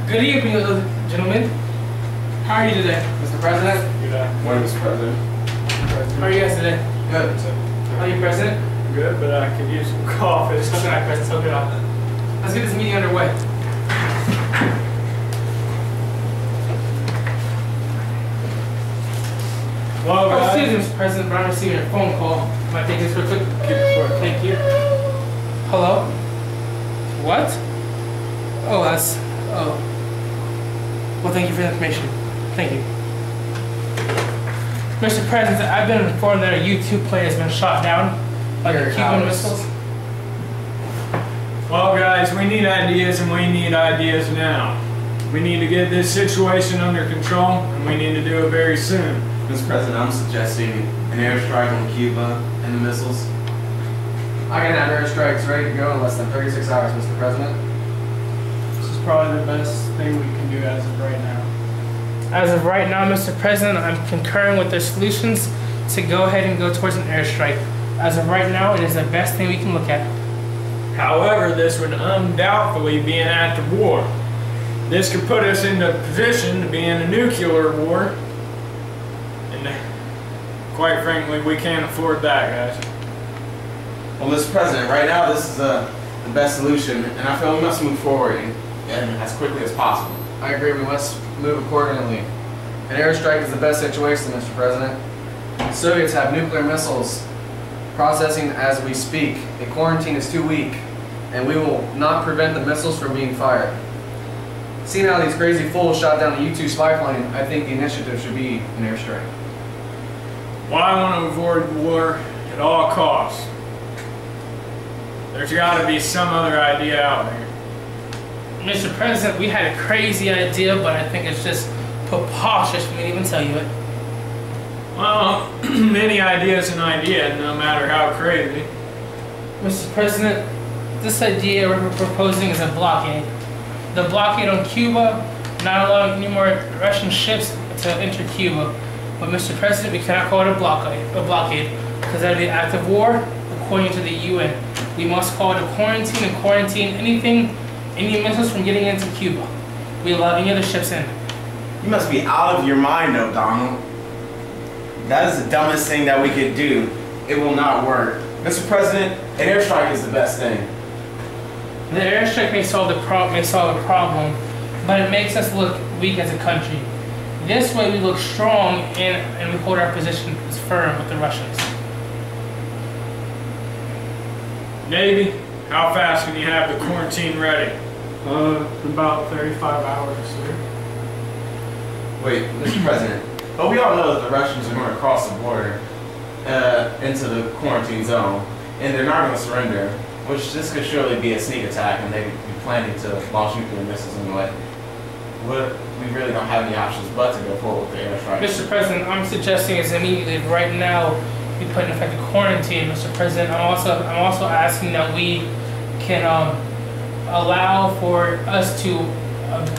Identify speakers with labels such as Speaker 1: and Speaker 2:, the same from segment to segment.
Speaker 1: Good evening, gentlemen. How are you today?
Speaker 2: Mr. President?
Speaker 3: Good morning, Mr. President.
Speaker 1: How are you guys today?
Speaker 2: Good.
Speaker 1: How are you, President?
Speaker 3: Good, but I could use some coffee.
Speaker 1: So good, President. So good. Let's get this meeting underway.
Speaker 3: Well,
Speaker 1: Oh, excuse me,
Speaker 3: guys.
Speaker 1: Mr. President, but I'm receiving a phone call. Might take this real quick. Thank you. Hello? What? Oh, that's... Oh. Well, thank you for the information. Thank you. Mr. President, I've been informed that a U-2 plane has been shot down by the Cuban missiles.
Speaker 3: Well, guys, we need ideas, and we need ideas now. We need to get this situation under control, and we need to do it very soon.
Speaker 2: Mr. President, I'm suggesting an airstrike on Cuba and the missiles. I can have airstrikes ready to go in less than 36 hours, Mr. President.
Speaker 3: This is probably the best thing we can do as of right now.
Speaker 1: As of right now, Mr. President, I'm concurring with the solutions to go ahead and go towards an airstrike. As of right now, it is the best thing we can look at.
Speaker 3: However, this would undoubtedly be an act of war. This could put us in the position to be in a nuclear war. And quite frankly, we can't afford that, guys.
Speaker 2: Well, Mr. President, right now this is the best solution, and I feel we must move forward and as quickly as possible. I agree, we must move accordingly. An airstrike is the best situation, Mr. President. The Soviets have nuclear missiles processing as we speak. A quarantine is too weak, and we will not prevent the missiles from being fired. Seeing how these crazy fools shot down the U-2 spy plane, I think the initiative should be an airstrike.
Speaker 3: Well, I want to avoid war at all costs. There's got to be some other idea out there.
Speaker 1: Mr. President, we had a crazy idea, but I think it's just preposterous for me to even tell you it.
Speaker 3: Well, many ideas an idea, no matter how crazy.
Speaker 1: Mr. President, this idea we're proposing is a blockade. The blockade on Cuba, not allowing any more Russian ships to enter Cuba. But Mr. President, we cannot call it a blockade, because that would be an act of war according to the UN. We must call it a quarantine and quarantine any missiles from getting into Cuba. We allow any other ships in.
Speaker 4: You must be out of your mind, O'Donnell. That is the dumbest thing that we could do. It will not work. Mr. President, an airstrike is the best thing.
Speaker 1: The airstrike may solve a problem, but it makes us look weak as a country. This way we look strong and we hold our position as firm with the Russians.
Speaker 3: Navy, how fast can you have the quarantine ready?
Speaker 5: About 35 hours, sir.
Speaker 2: Wait, Mr. President, but we all know that the Russians are going to cross the border into the quarantine zone, and they're not going to surrender, which this could surely be a sneak attack, and they'd be planning to launch nuclear missiles anyway. We really don't have any options but to go forward with the airstrike.
Speaker 1: Mr. President, I'm suggesting is immediately, right now, we put in effect a quarantine, Mr. President. I'm also asking that we can allow for us to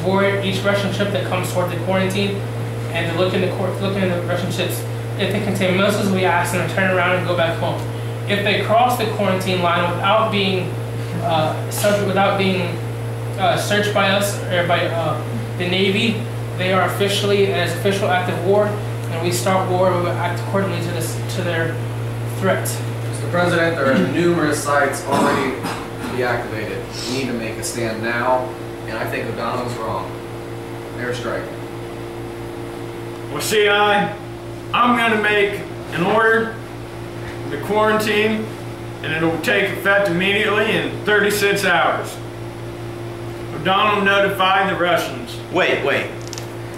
Speaker 1: board each Russian ship that comes toward the quarantine, and to look into the Russian ships. If they contain missiles, we ask them to turn around and go back home. If they cross the quarantine line without being searched by us or by the Navy, they are officially an official act of war, and we start war. We will act accordingly to their threat.
Speaker 2: Mr. President, there are numerous sites already deactivated. We need to make a stand now, and I think O'Donnell's wrong. Airstrike.
Speaker 3: Well, see, I'm going to make an order, the quarantine, and it'll take effect immediately in 36 hours. O'Donnell notified the Russians.
Speaker 4: Wait.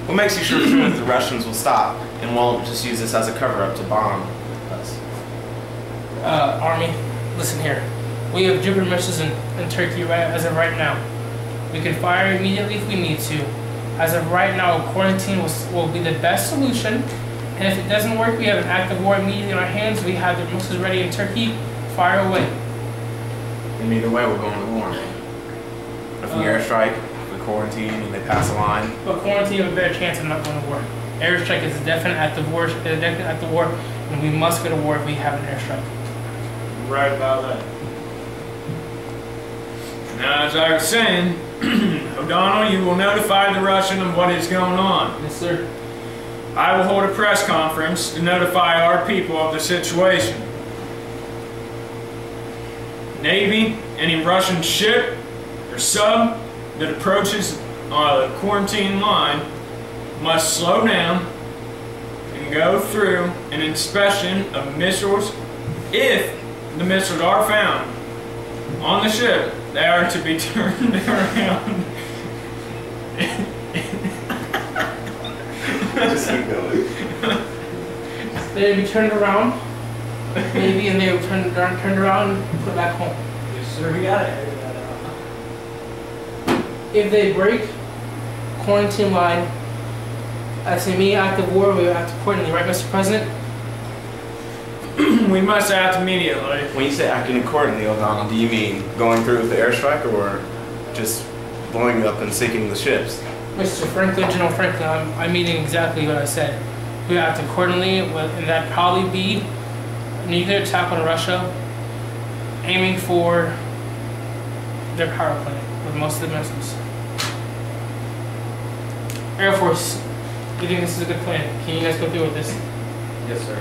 Speaker 4: What makes you sure that the Russians will stop and won't just use this as a cover-up to bomb us?
Speaker 1: Army, listen here. We have Jupiter missiles in Turkey as of right now. We can fire immediately if we need to. As of right now, quarantine will be the best solution. And if it doesn't work, we have an act of war immediately in our hands. We have the missiles ready in Turkey. Fire away.
Speaker 4: And either way, we're going to war. If we airstrike, if we quarantine, and they pass a line.
Speaker 1: But quarantine has a better chance of not going to war. Airstrike is a definite act of war. And we must go to war if we have an airstrike.
Speaker 3: Right about that. Now, as I was saying, O'Donnell, you will notify the Russian of what is going on.
Speaker 1: Yes, sir.
Speaker 3: I will hold a press conference to notify our people of the situation. Navy, any Russian ship or sub that approaches the quarantine line must slow down and go through an inspection of missiles. If the missiles are found on the ship, they are to be turned around.
Speaker 4: Just keep going.
Speaker 1: They'd be turned around, maybe, and they would turned around and put back home.
Speaker 5: Yes, sir. We got it.
Speaker 1: If they break quarantine line, as an immediate act of war, we would act accordingly, right, Mr. President?
Speaker 3: We must act immediately.
Speaker 4: When you say acting accordingly, O'Donnell, do you mean going through with the airstrike or just blowing up and sinking the ships?
Speaker 1: Mr. Franklin, General Franklin, I'm meaning exactly what I said. We act accordingly, and that'd probably be a nuclear attack on Russia, aiming for their power plant with most of the missiles. Air Force, you think this is a good plan? Can you guys go through with this?
Speaker 2: Yes, sir.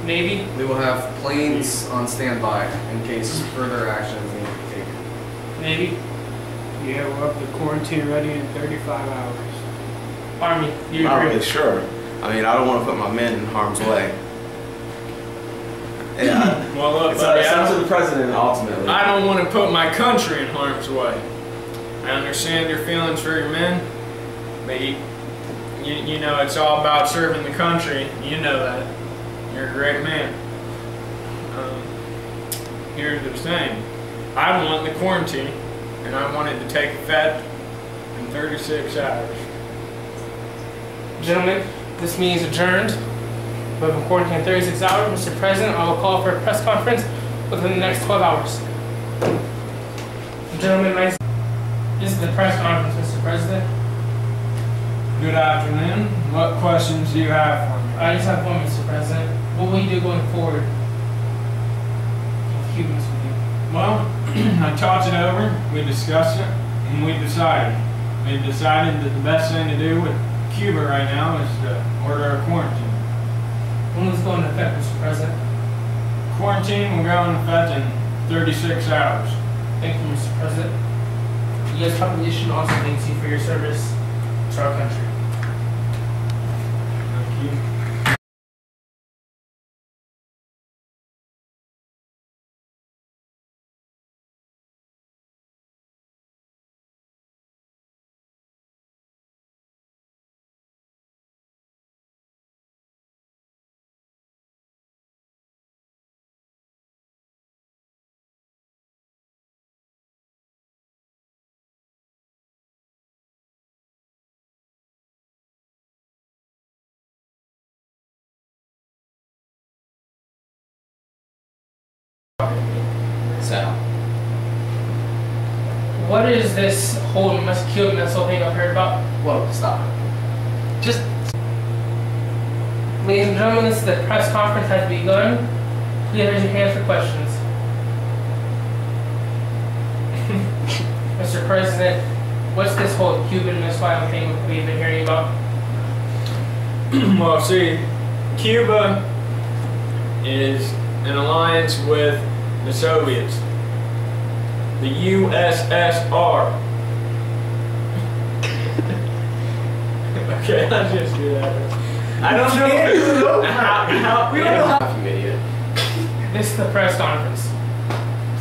Speaker 1: Navy?
Speaker 2: We will have planes on standby in case further actions need to be taken.
Speaker 1: Navy?
Speaker 5: Yeah, we're up to quarantine ready in 35 hours.
Speaker 1: Army? You
Speaker 4: Not
Speaker 1: agree?
Speaker 4: really sure. I mean, I don't want to put my men in harm's way. Yeah.
Speaker 3: Well, look,
Speaker 4: It's
Speaker 3: buddy,
Speaker 4: up to the president ultimately.
Speaker 3: I don't want to put my country in harm's way. I understand your feelings for your men, but you know it's all about serving the country. You know that. You're a great man. Here's the thing. I want the quarantine, and I want it to take effect in 36 hours.
Speaker 1: Gentlemen, this meeting is adjourned. We have a quarantine in 36 hours. Mr. President, I will call for a press conference within the next 12 hours. Gentlemen, this is the press conference, Mr. President.
Speaker 3: Good afternoon. What questions do you have for me?
Speaker 1: I just have one, Mr. President. What will you do going forward with Cubans with you?
Speaker 3: Well, I talked it over, we discussed it, and we decided. We decided that the best thing to do with Cuba right now is to order a quarantine.
Speaker 1: When will this go into effect, Mr. President?
Speaker 3: Quarantine will go into effect in 36 hours.
Speaker 1: Thank you, Mr. President. The U.S. population also thanks you for your service to our country.
Speaker 3: Thank you.
Speaker 2: Sal.
Speaker 1: What is this whole Cuban missile thing I've heard about?
Speaker 2: Whoa, stop.
Speaker 1: Just, ladies and gentlemen, this is the press conference has begun. Please raise your hands for questions. Mr. President, what's this whole Cuban missile thing we've been hearing about?
Speaker 3: Well, see, Cuba is an alliance with the Soviets, the USSR. Okay, I'll just do that. I don't know how
Speaker 2: We don't know how you idiot.
Speaker 1: This is the press conference.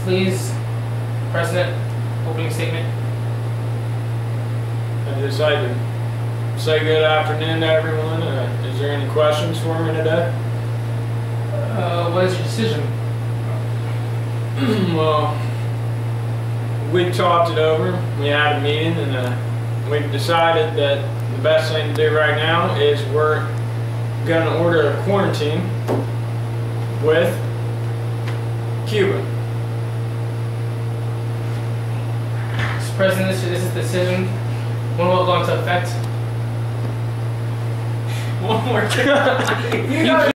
Speaker 1: Please, President, opening statement.
Speaker 3: I'd just like to say good afternoon to everyone. Is there any questions for me today?
Speaker 1: What is your decision?
Speaker 3: Well, we talked it over. We had a meeting, and we've decided that the best thing to do right now is we're going to order a quarantine with Cuba.
Speaker 1: Mr. President, this is the decision. When will it go into effect?
Speaker 3: One more time.